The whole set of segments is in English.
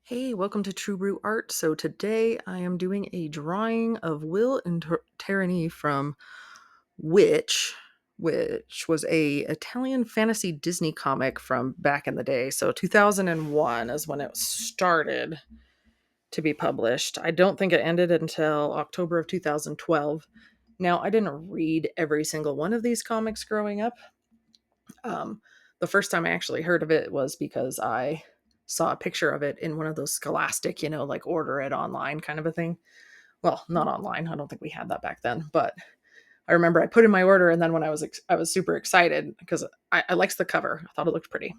Hey, welcome to True Brew Art. So today I am doing a drawing of Will and Taranee from Witch, which was a Italian fantasy Disney comic from back in the day. So 2001 is when it started to be published. I don't think it ended until October of 2012. Now, I didn't read every single one of these comics growing up. The first time I actually heard of it was because I saw a picture of it in one of those Scholastic, like order it online kind of a thing. Well, not online. I don't think we had that back then, but I remember I put in my order, and then when I was super excited because I liked the cover. I thought it looked pretty,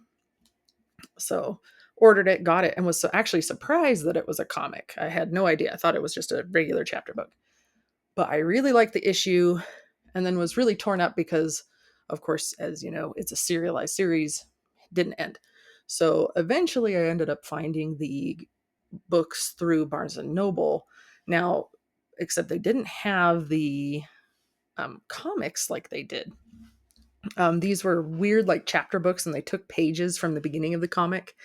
so ordered it, got it, and was actually surprised that it was a comic. I had no idea. I thought it was just a regular chapter book, but I really liked the issue, and then was really torn up because, of course, as you know, it's a serialized series. It didn't end. So eventually I ended up finding the books through Barnes and Noble. Now, except they didn't have the comics like they did. These were weird, like chapter books, and they took pages from the beginning of the comic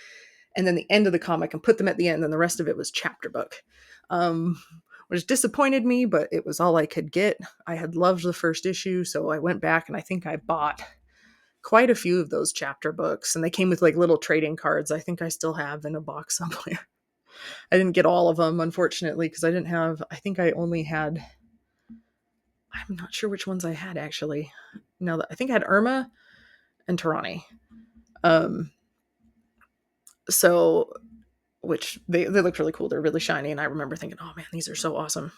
and then the end of the comic and put them at the end, and the rest of it was chapter book. Um, which disappointed me, but it was all I could get. I had loved the first issue, so I went back and I think I bought quite a few of those chapter books, and they came with like little trading cards. I think I still have in a box somewhere. I didn't get all of them, unfortunately, because I think I only had, I'm not sure which ones I had actually. No, I think I had Irma and Taranee. Um, so which they looked really cool. They're really shiny, and I remember thinking, "Oh man, these are so awesome."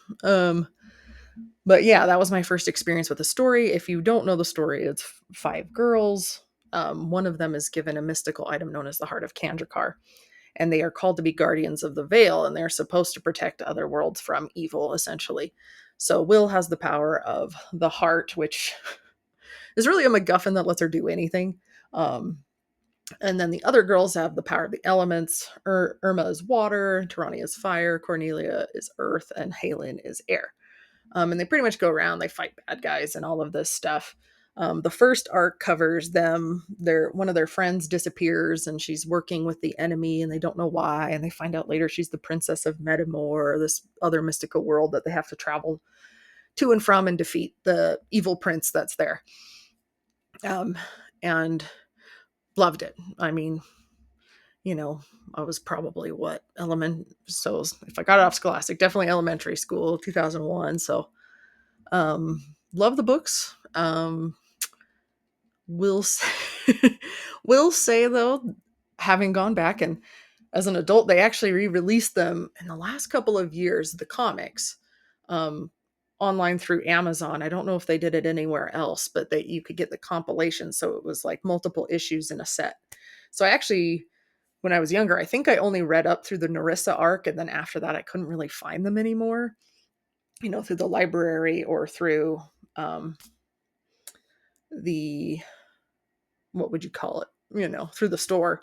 But yeah, that was my first experience with the story. If you don't know the story, it's five girls. One of them is given a mystical item known as the Heart of Kandrakar, and they are called to be guardians of the Veil, and they're supposed to protect other worlds from evil, essentially. So Will has the power of the heart, which is really a MacGuffin that lets her do anything. And then the other girls have the power of the elements. Irma is water, Taranee is fire, Cornelia is earth, and Halen is air. And they pretty much go around, they fight bad guys and all of this stuff. The first arc covers them. One of their friends disappears, and she's working with the enemy, and they don't know why. And they find out later she's the princess of Metamor, this other mystical world that they have to travel to and from and defeat the evil prince that's there. And loved it. I mean, I was probably so if I got it off Scholastic, definitely elementary school, 2001. So, love the books. Will say, will say though, having gone back and as an adult, they actually re-released them in the last couple of years, the comics, um, online through Amazon. I don't know if they did it anywhere else, but you could get the compilation. So it was like multiple issues in a set. So I actually, when I was younger, I think I only read up through the Narissa arc, and then after that, I couldn't really find them anymore. Through the library or through the, what would you call it? Through the store.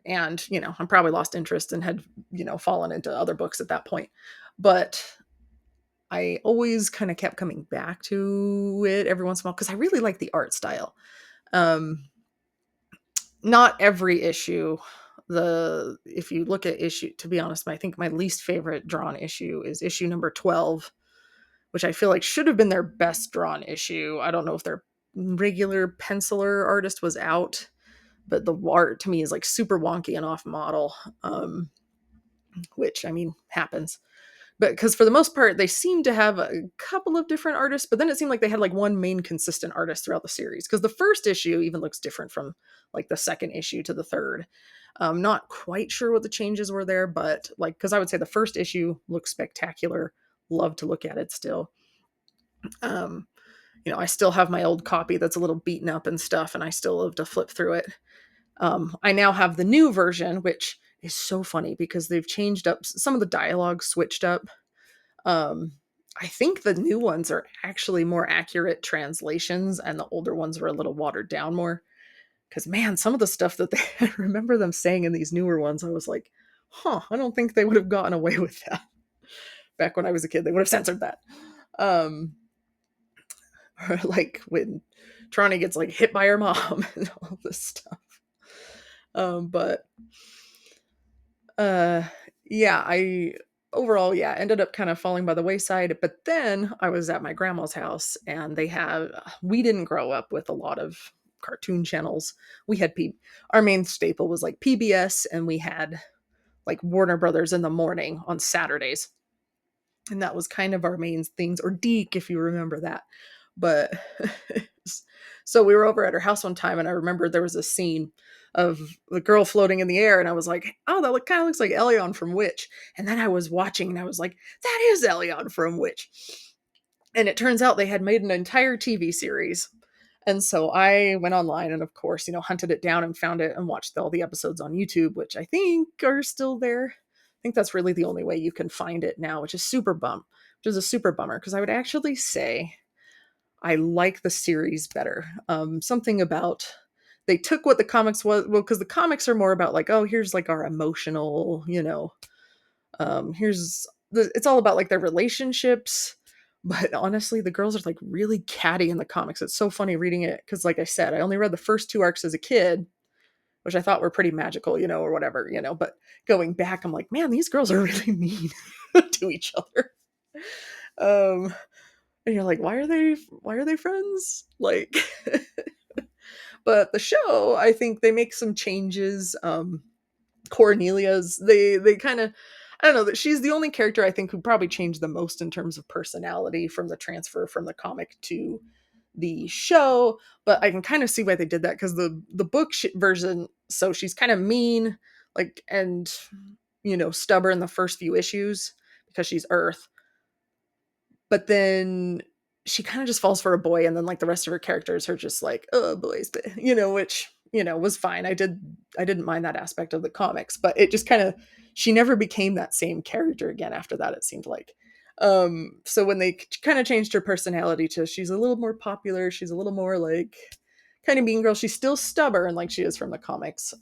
And I'm probably lost interest and had fallen into other books at that point. But I always kind of kept coming back to it every once in a while because I really like the art style. Um, not every issue. If you look at issue, to be honest, I think my least favorite drawn issue is issue number 12, which I feel like should have been their best drawn issue. I don't know if their regular penciler artist was out, but the art to me is like super wonky and off model, which I mean happens. But because for the most part, they seem to have a couple of different artists, but then it seemed like they had like one main consistent artist throughout the series. Because the first issue even looks different from like the second issue to the third. Not quite sure what the changes were there, but like, because I would say the first issue looks spectacular. Love to look at it still. Um, I still have my old copy that's a little beaten up and stuff, and I still love to flip through it. I now have the new version, which is so funny because they've changed up some of the dialogue, switched up. Um, I think the new ones are actually more accurate translations, and the older ones were a little watered down more. Because man, some of the stuff that I remember them saying in these newer ones, I was like, "Huh, I don't think they would have gotten away with that back when I was a kid. They would have censored that." Um, or like when Trani gets like hit by her mom and all this stuff. But uh Yeah, I overall, yeah, ended up kind of falling by the wayside. But then I was at my grandma's house, and we didn't grow up with a lot of cartoon channels. We had our main staple was like PBS, and we had like Warner Brothers in the morning on Saturdays. And that was kind of our main things, or Deke, if you remember that. But so we were over at her house one time, and I remember there was a scene of the girl floating in the air, and I was like, "Oh, that kind of looks like Elion from Witch." And then I was watching, and I was like, "That is Elion from Witch." And it turns out they had made an entire TV series. And so I went online and, of course, hunted it down and found it and watched all the episodes on YouTube, which I think are still there. I think that's really the only way you can find it now, which is a super bummer, because I would actually say I like the series better. Something about they took what the comics was, well, because the comics are more about like, oh, here's like our emotional, it's all about like their relationships. But honestly, the girls are like really catty in the comics. It's so funny reading it because, like I said, I only read the first two arcs as a kid, which I thought were pretty magical, or whatever, But going back, I'm like, man, these girls are really mean to each other. Um, and you're like, why are they friends? Like, but the show, I think they make some changes. Cornelia's they kind of, I don't know, that she's the only character I think who probably changed the most in terms of personality from the transfer from the comic to the show. But I can kind of see why they did that, because the version, so she's kind of mean, like, and stubborn the first few issues because she's Earth, but then she kind of just falls for a boy, and then like the rest of her characters are just like, oh, boys, but which was fine. I didn't mind that aspect of the comics, but it just kind of, she never became that same character again after that, it seemed like. So when they kind of changed her personality to, she's a little more popular, she's a little more like kind of mean girl, she's still stubborn like she is from the comics,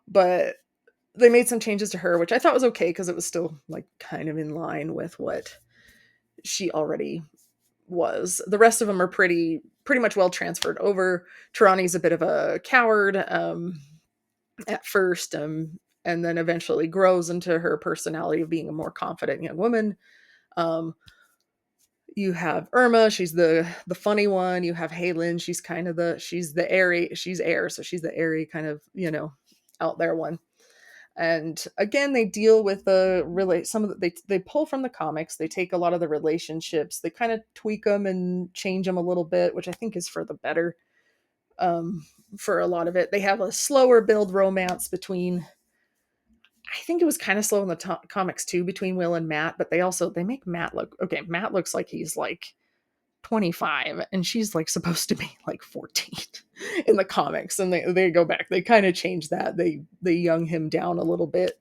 but they made some changes to her, which I thought was okay, because it was still like kind of in line with what she already was. The rest of them are pretty much well transferred over. Taranee's a bit of a coward, at first, and then eventually grows into her personality of being a more confident young woman. Um, you have Irma, she's the funny one. You have Halen, she's the airy, she's air, so she's the airy kind of, out there one. And again, they deal with some of they pull from the comics, they take a lot of the relationships, they kind of tweak them and change them a little bit, which I think is for the better. For a lot of it, they have a slower build romance between, I think it was kind of slow in the comics too, between Will and Matt, but they make Matt look okay. Matt looks like he's like 25, and she's like supposed to be like 14 in the comics, and they go back, they kind of change that, they young him down a little bit.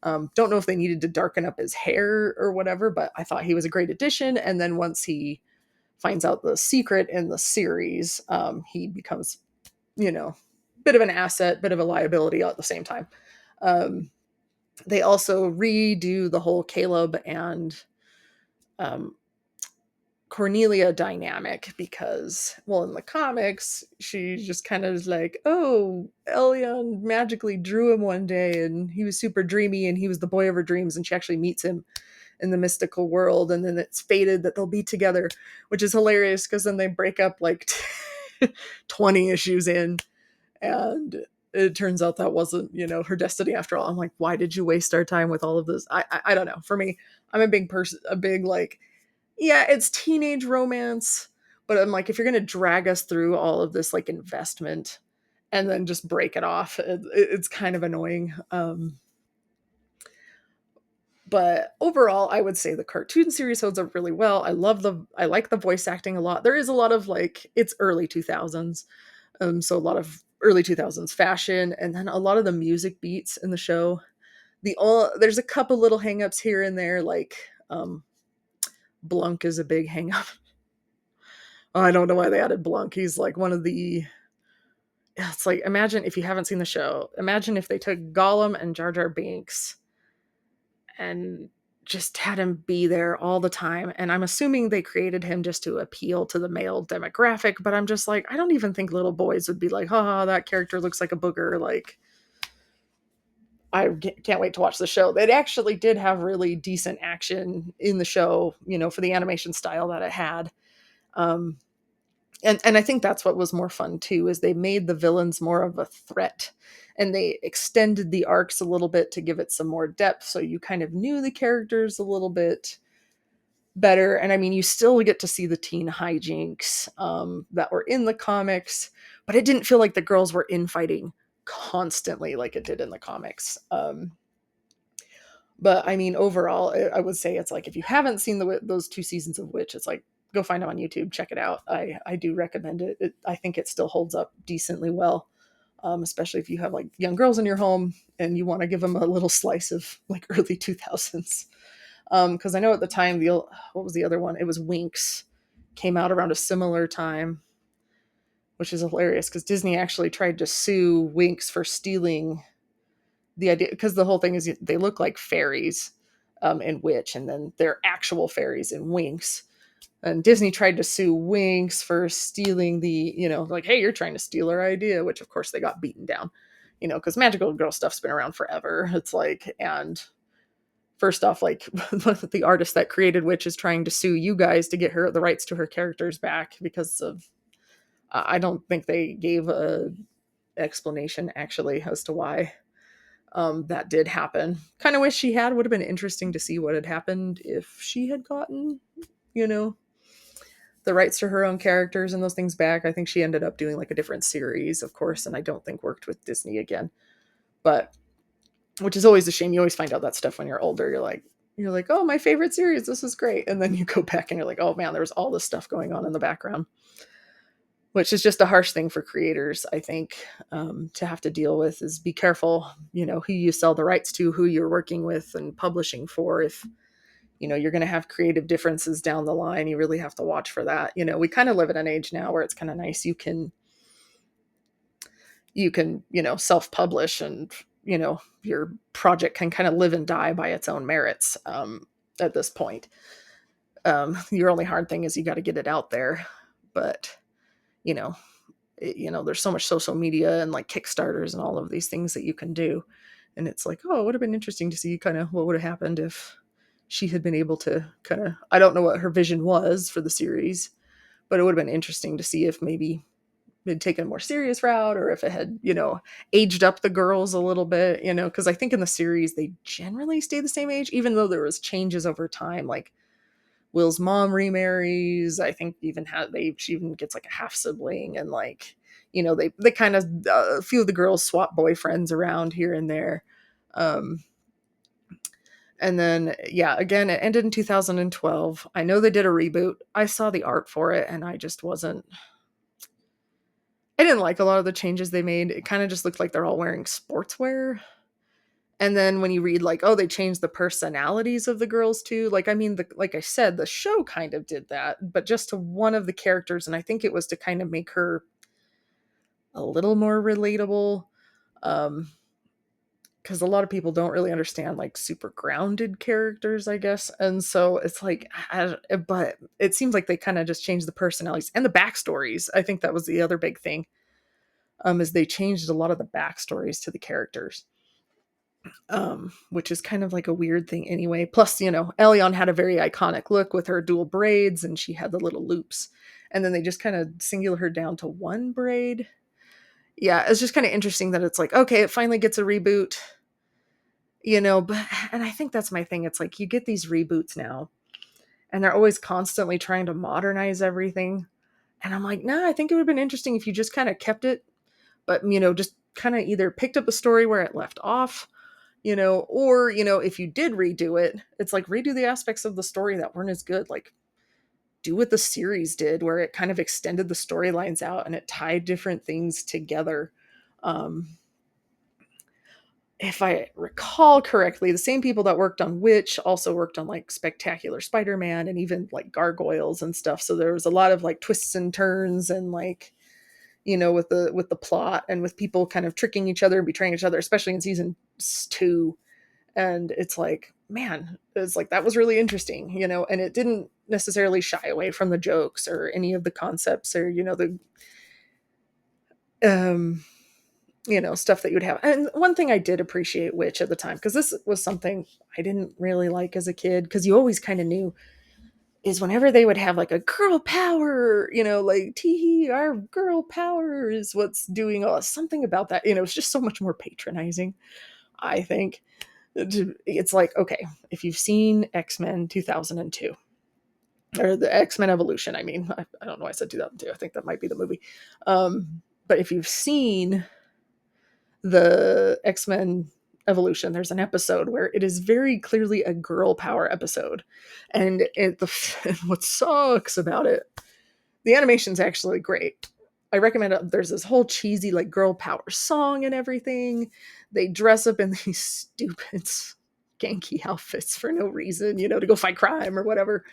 Don't know if they needed to darken up his hair or whatever, but I thought he was a great addition. And then once he finds out the secret in the series, he becomes, bit of an asset, bit of a liability at the same time. Um, they also redo the whole Caleb and um, Cornelia dynamic, because, well, in the comics, she's just kind of like, oh, Elion magically drew him one day, and he was super dreamy, and he was the boy of her dreams, and she actually meets him in the mystical world, and then it's fated that they'll be together, which is hilarious, because then they break up like 20 issues in, and it turns out that wasn't, her destiny after all. I'm like, why did you waste our time with all of this? I don't know. For me, I'm a big person, a big like, yeah, it's teenage romance, but I'm like, if you're gonna drag us through all of this like investment and then just break it off, it's kind of annoying. But overall, I would say the cartoon series holds up really well. I like the voice acting a lot. There is a lot of like, it's early 2000s, so a lot of early 2000s fashion, and then a lot of the music beats in the show. There's a couple little hangups here and there, like Blunk is a big hangup. I don't know why they added Blunk. He's like one of the. It's like, imagine if you haven't seen the show. Imagine if they took Gollum and Jar Jar Binks and just had him be there all the time. And I'm assuming they created him just to appeal to the male demographic, but I'm just like, I don't even think little boys would be like, haha, that character looks like a booger. Like, can't wait to watch the show. It actually did have really decent action in the show, for the animation style that it had. Um, and I think that's what was more fun too, is they made the villains more of a threat, and they extended the arcs a little bit to give it some more depth, so you kind of knew the characters a little bit better. And I mean, you still get to see the teen hijinks that were in the comics, but it didn't feel like the girls were infighting constantly like it did in the comics. But I mean, overall, I would say it's like, if you haven't seen those 2 seasons of Witch, it's like, go find them on YouTube, check it out. I do recommend it. I think it still holds up decently well, especially if you have like young girls in your home and you want to give them a little slice of like early 2000s. Because I know at the time, what was the other one? It was Winx, came out around a similar time, which is hilarious because Disney actually tried to sue Winx for stealing the idea, because the whole thing is they look like fairies in Witch, and then they're actual fairies in Winx. And Disney tried to sue Winx for stealing like, hey, you're trying to steal our idea, which of course they got beaten down, because magical girl stuff's been around forever. It's like, and first off, like, the artist that created Witch is trying to sue you guys to get her the rights to her characters back because of, I don't think they gave a explanation actually as to why that did happen. Kind of wish she had. Would have been interesting to see what had happened if she had gotten, you know, the rights to her own characters and those things back. I think she ended up doing like a different series, of course, and I don't think worked with Disney again. But which is always a shame. You always find out that stuff when you're older. You're like, oh, my favorite series. This is great. And then you go back and you're like, oh man, there was all this stuff going on in the background, which is just a harsh thing for creators, I think, to have to deal with. Is be careful, who you sell the rights to, who you're working with and publishing for. If, you're going to have creative differences down the line, you really have to watch for that. We kind of live in an age now where it's kind of nice. You can self-publish, and, your project can kind of live and die by its own merits at this point. Your only hard thing is you got to get it out there. But, you know, there's so much social media and like Kickstarters and all of these things that you can do. And it's like, oh, it would have been interesting to see kind of what would have happened if she had been able to kind of, I don't know what her vision was for the series, but it would have been interesting to see if maybe it had taken a more serious route, or if it had, aged up the girls a little bit, because I think in the series they generally stay the same age, even though there was changes over time. Like Will's mom remarries. I think she even gets like a half sibling, and like, they kind of, a few of the girls swap boyfriends around here and there. Um, and then, yeah, again, it ended in 2012. I know they did a reboot. I saw the art for it, and I didn't like a lot of the changes they made. It kind of just looked like they're all wearing sportswear. And then when you read like, oh, they changed the personalities of the girls too. Like, I mean, like I said, the show kind of did that, but just to one of the characters. And I think it was to kind of make her a little more relatable. Because a lot of people don't really understand like super grounded characters, I guess. And so it's like, but it seems like they kind of just changed the personalities and the backstories. I think that was the other big thing, is they changed a lot of the backstories to the characters, which is kind of like a weird thing anyway. Plus, Elion had a very iconic look with her dual braids, and she had the little loops. And then they just kind of singular her down to one braid. Yeah, it's just kind of interesting that it's like, okay, it finally gets a reboot, but, and I think that's my thing. It's like, you get these reboots now, and they're always constantly trying to modernize everything. And I'm like, nah, I think it would have been interesting if you just kind of kept it, but, just kind of either picked up the story where it left off, or, if you did redo it, it's like, redo the aspects of the story that weren't as good. Like, do what the series did, where it kind of extended the storylines out and it tied different things together. If I recall correctly, the same people that worked on Witch also worked on like Spectacular Spider-Man and even like Gargoyles and stuff. So there was a lot of like twists and turns, and like, with the plot, and with people kind of tricking each other and betraying each other, especially in season 2. And it's like, man, it's like, that was really interesting, and it didn't necessarily shy away from the jokes or any of the concepts, or, the, stuff that you'd have. And one thing I did appreciate Witch at the time, because this was something I didn't really like as a kid, because you always kind of knew, is whenever they would have like a girl power, like tee our girl power is what's doing something about that. It's just so much more patronizing, I think. It's like, okay, if you've seen X-Men 2002, or the X-Men Evolution, I don't know why I said 2002. I think that might be the movie. But if you've seen the X-Men Evolution, there's an episode where it is very clearly a girl power episode. And what sucks about it, the animation's actually great. I recommend it. There's this whole cheesy like girl power song and everything. They dress up in these stupid skanky outfits for no reason, to go fight crime or whatever.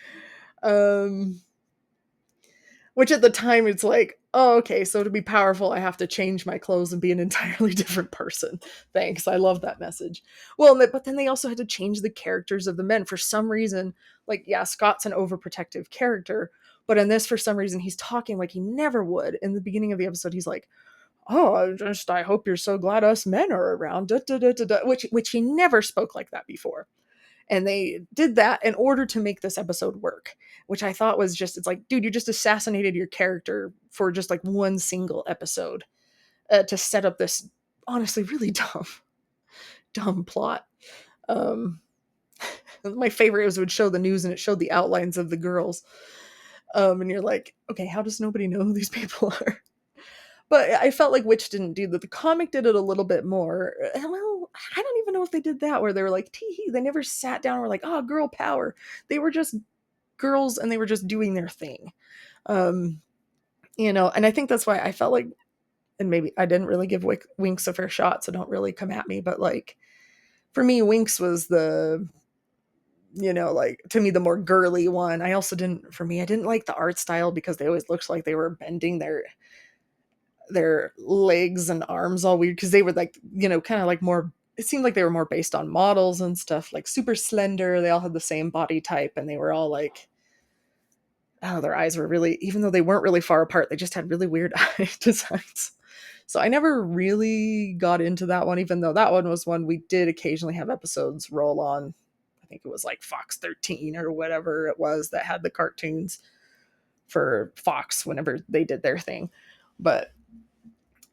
Which at the time it's like, oh, okay, so to be powerful, I have to change my clothes and be an entirely different person. Thanks, I love that message. Well, but then they also had to change the characters of the men for some reason. Like, yeah, Scott's an overprotective character, but in this, for some reason, he's talking like he never would. In the beginning of the episode, he's like, "Oh, I hope you're so glad us men are around," da, da, da, da, da, which he never spoke like that before. And they did that in order to make this episode work, which I thought was just, it's like, dude, you just assassinated your character for just like one single episode to set up this honestly really dumb plot. Um, my favorite was it would show the news and it showed the outlines of the girls. And you're like, okay, how does nobody know who these people are? But I felt like Witch didn't do that. The comic did it a little bit more. Well, I don't even know if they did that, where they were like, tee hee. They never sat down and were like, oh, girl power. They were just girls and they were just doing their thing. Um, and I think that's why I felt like, and maybe I didn't really give Winx a fair shot, so don't really come at me. But like, for me, Winx was like, to me, the more girly one. I didn't like the art style because they always looked like they were bending their legs and arms all weird, because they were like, kind of like more, it seemed like they were more based on models and stuff, like super slender. They all had the same body type and they were all like, oh, their eyes were really, even though they weren't really far apart, they just had really weird eye designs. So I never really got into that one, even though that one was one we did occasionally have episodes roll on. I think it was like Fox 13 or whatever it was that had the cartoons for Fox whenever they did their thing. But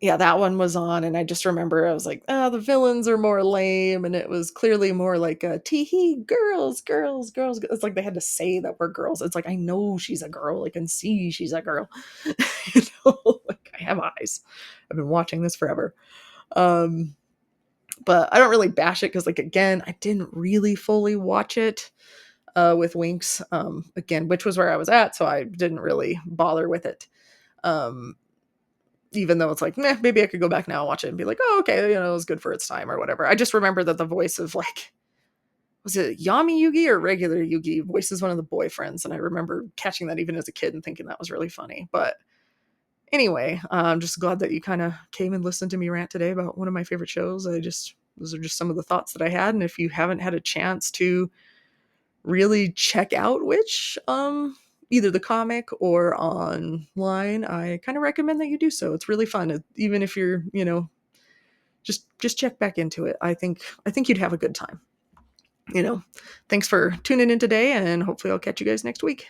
yeah, that one was on, and I just remember I was like, "Oh, the villains are more lame," and it was clearly more like a tee girls, girls, girls. It's like they had to say that we're girls. It's like, I know she's a girl. I can see she's a girl. Like, I have eyes. I've been watching this forever. But I don't really bash it because, like, again, I didn't really fully watch it with Winx. Again, which was where I was at, so I didn't really bother with it. Even though it's like, maybe I could go back now and watch it and be like, oh, okay, it was good for its time or whatever. I just remember that the voice of, like, was it Yami Yugi or regular Yugi voices one of the boyfriends, and I remember catching that even as a kid and thinking that was really funny. But anyway, I'm just glad that you kind of came and listened to me rant today about one of my favorite shows. Those are just some of the thoughts that I had, and if you haven't had a chance to really check out which either the comic or online, I kind of recommend that you do so. It's really fun. Even if you're, just check back into it. I think you'd have a good time. Thanks for tuning in today, and hopefully I'll catch you guys next week.